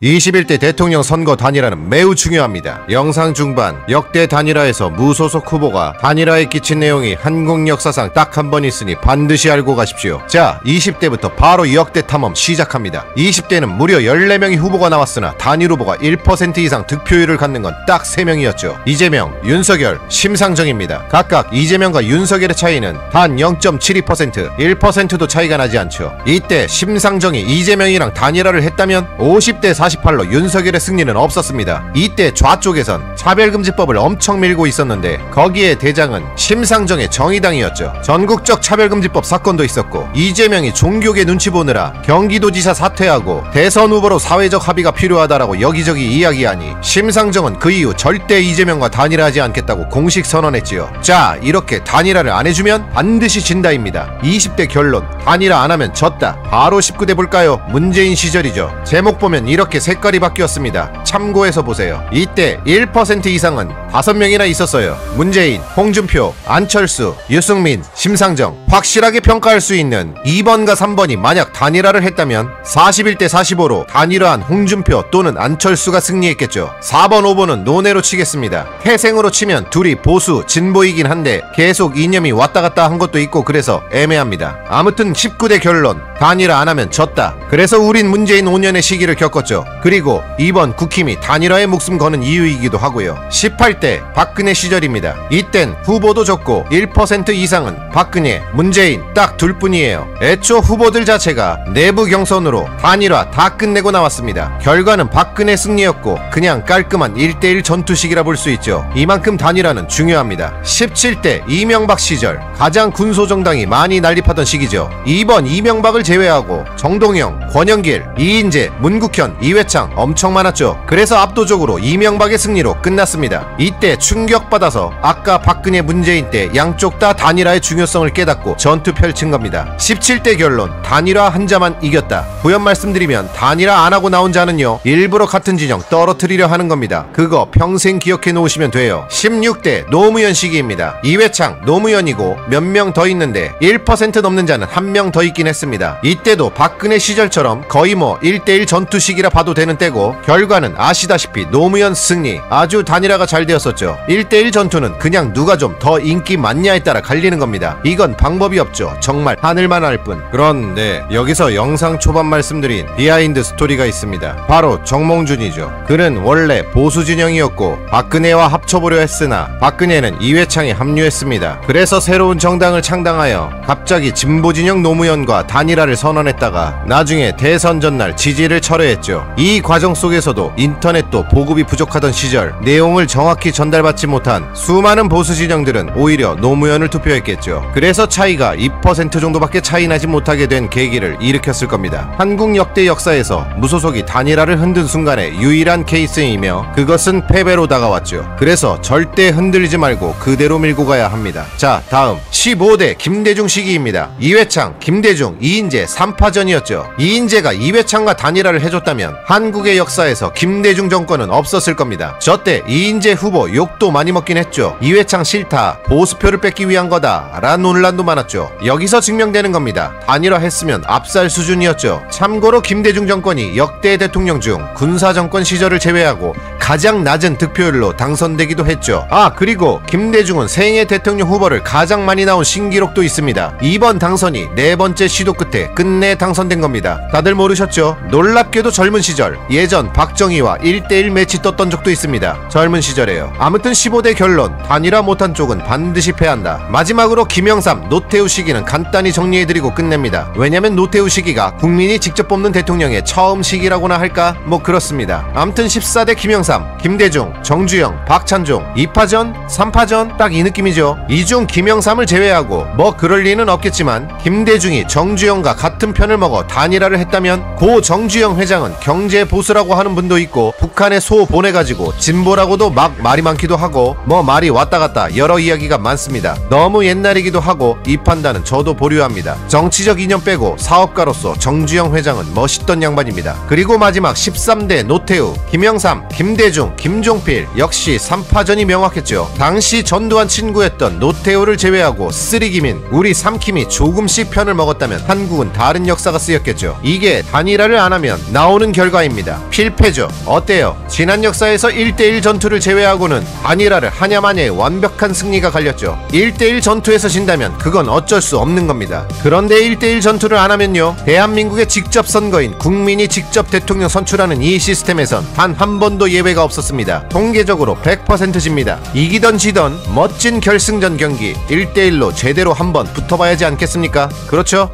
21대 대통령 선거 단일화는 매우 중요합니다. 영상 중반 역대 단일화에서 무소속 후보가 단일화에 끼친 내용이 한국 역사상 딱 한 번 있으니 반드시 알고 가십시오. 자, 20대부터 바로 역대 탐험 시작합니다. 20대는 무려 14명의 후보가 나왔으나 단일 후보가 1% 이상 득표율을 갖는 건 딱 3명이었죠. 이재명, 윤석열, 심상정입니다. 각각 이재명과 윤석열의 차이는 단 0.72%, 1%도 차이가 나지 않죠. 이때 심상정이 이재명이랑 단일화를 했다면 50대 48로 윤석열의 승리는 없었습니다. 이때 좌쪽에선 차별금지법을 엄청 밀고 있었는데 거기에 대장은 심상정의 정의당이었죠. 전국적 차별금지법 사건도 있었고 이재명이 종교계 눈치 보느라 경기도지사 사퇴하고 대선 후보로 사회적 합의가 필요하다라고 여기저기 이야기하니 심상정은 그 이후 절대 이재명과 단일화하지 않겠다고 공식 선언했지요. 자, 이렇게 단일화를 안 해주면 반드시 진다입니다. 20대 결론, 단일화 안 하면 졌다. 바로 19대 볼까요? 문재인 시절이죠. 제목 보면 이렇게 색깔이 바뀌었습니다. 참고해서 보세요. 이때 1% 이상은 5명이나 있었어요. 문재인, 홍준표, 안철수, 유승민, 심상정. 확실하게 평가할 수 있는 2번과 3번이 만약 단일화를 했다면 41대 45로 단일화한 홍준표 또는 안철수가 승리했겠죠. 4번, 5번은 논외로 치겠습니다. 태생으로 치면 둘이 보수, 진보이긴 한데 계속 이념이 왔다갔다 한 것도 있고 그래서 애매합니다. 아무튼 19대 결론, 단일화 안 하면 졌다. 그래서 우린 문재인 5년의 시기를 겪었죠. 그리고 이번 국힘이 단일화에 목숨 거는 이유이기도 하고요. 18대 박근혜 시절입니다. 이땐 후보도 적고 1% 이상은 박근혜, 문재인 딱 둘뿐이에요. 애초 후보들 자체가 내부 경선으로 단일화 다 끝내고 나왔습니다. 결과는 박근혜 승리였고 그냥 깔끔한 1대1 전투식이라 볼 수 있죠. 이만큼 단일화는 중요합니다. 17대 이명박 시절 가장 군소정당이 많이 난립하던 시기죠. 이번 이명박을 제외하고 정동영, 권영길, 이인재, 문국현, 이회창 엄청 많았죠. 그래서 압도적으로 이명박의 승리로 끝났습니다. 이때 충격받아서 아까 박근혜, 문재인 때 양쪽 다 단일화의 중요성을 깨닫고 전투 펼친 겁니다. 17대 결론, 단일화 한 자만 이겼다. 부연 말씀드리면 단일화 안 하고 나온 자는요 일부러 같은 진영 떨어뜨리려 하는 겁니다. 그거 평생 기억해 놓으시면 돼요. 16대 노무현 시기입니다. 이회창, 노무현이고 몇 명 더 있는데 1% 넘는 자는 한 명 더 있긴 했습니다. 이때도 박근혜 시절처럼 거의 뭐 1대1 전투식이라 봐도 되는 때고 결과는 아시다시피 노무현 승리. 아주 단일화가 잘 되었었죠. 1대1 전투는 그냥 누가 좀 더 인기 많냐에 따라 갈리는 겁니다. 이건 방법이 없죠. 정말 하늘만 알 뿐. 그런데 여기서 영상 초반 말씀드린 비하인드 스토리가 있습니다. 바로 정몽준이죠. 그는 원래 보수 진영이었고 박근혜와 합쳐보려 했으나 박근혜는 이회창에 합류했습니다. 그래서 새로운 정당을 창당하여 갑자기 진보 진영 노무현과 단일화를 선언했다가 나중에 대선 전날 지지를 철회했죠. 이 과정 속에서도 인터넷도 보급이 부족하던 시절 내용을 정확히 전달받지 못한 수많은 보수 진영들은 오히려 노무현을 투표했겠죠. 그래서 차이가 2% 정도밖에 차이 나지 못하게 된 계기를 일으켰을 겁니다. 한국 역대 역사에서 무소속이 단일화를 흔든 순간의 유일한 케이스이며 그것은 패배로 다가왔죠. 그래서 절대 흔들리지 말고 그대로 밀고 가야 합니다. 자, 다음 15대 김대중 시기입니다. 이회창, 김대중, 이인재 3파전이었죠. 이인재가 이회창과 단일화를 해줬다면 한국의 역사에서 김대중 정권은 없었을 겁니다. 저때 이인재 후보 욕도 많이 먹긴 했죠. 이회창 싫다, 보수표를 뺏기 위한 거다 라는 논란도 많았죠. 여기서 증명되는 겁니다. 단일화 했으면 압살 수준이었죠. 참고로 김대중 정권이 역대 대통령 중 군사정권 시절을 제외하고 가장 낮은 득표율로 당선되기도 했죠. 아, 그리고 김대중은 생애 대통령 후보를 가장 많이 나온 신기록도 있습니다. 이번 당선이 4번째 시도 끝에 끝내 당선된 겁니다. 다들 모르셨죠? 놀랍게도 젊은 시절 예전 박정희와 1대1 매치 떴던 적도 있습니다. 젊은 시절에요. 아무튼 15대 결론, 단일화 못한 쪽은 반드시 패한다. 마지막으로 김영삼, 노태우 시기는 간단히 정리해드리고 끝냅니다. 왜냐면 노태우 시기가 국민이 직접 뽑는 대통령의 처음 시기라고나 할까? 뭐 그렇습니다. 아무튼 14대 김영삼, 김대중, 정주영, 박찬종 2파전, 3파전 딱 이 느낌이죠. 이 중 김영삼을 제외하고 뭐 그럴 리는 없겠지만 김대중이 정주영과 같은 편을 먹어 단일화를 했다면 고 정주영 회장은 경제 보수라고 하는 분도 있고 북한에 소 보내가지고 진보라고도 막 말이 많기도 하고 뭐 말이 왔다 갔다 여러 이야기가 많습니다. 너무 옛날이기도 하고 이 판단은 저도 보류합니다. 정치적 이념 빼고 사업가로서 정주영 회장은 멋있던 양반입니다. 그리고 마지막 13대 노태우, 김영삼, 김대중, 김종필 역시 3파전이 명확했죠. 당시 전두환 친구였던 노태우를 제외하고 쓰리김인 우리 삼킴이 조금씩 편을 먹었다면 한국은 다른 역사가 쓰였겠죠. 이게 단일화를 안 하면 나오는 결과입니다. 필패죠. 어때요? 지난 역사에서 1대1 전투를 제외하고는 단일화를 하냐마냐의 완벽한 승리가 갈렸죠. 1대1 전투에서 진다면 그건 어쩔 수 없는 겁니다. 그런데 1대1 전투를 안 하면요, 대한민국의 직접 선거인 국민이 직접 대통령 선출하는 이 시스템에선 단 한 번도 예외가 없었습니다. 통계적으로 100% 집니다. 이기던 지던 멋진 결승전 경기 1대1로 제대로 한번 붙어봐야지 않겠습니까? 그렇죠?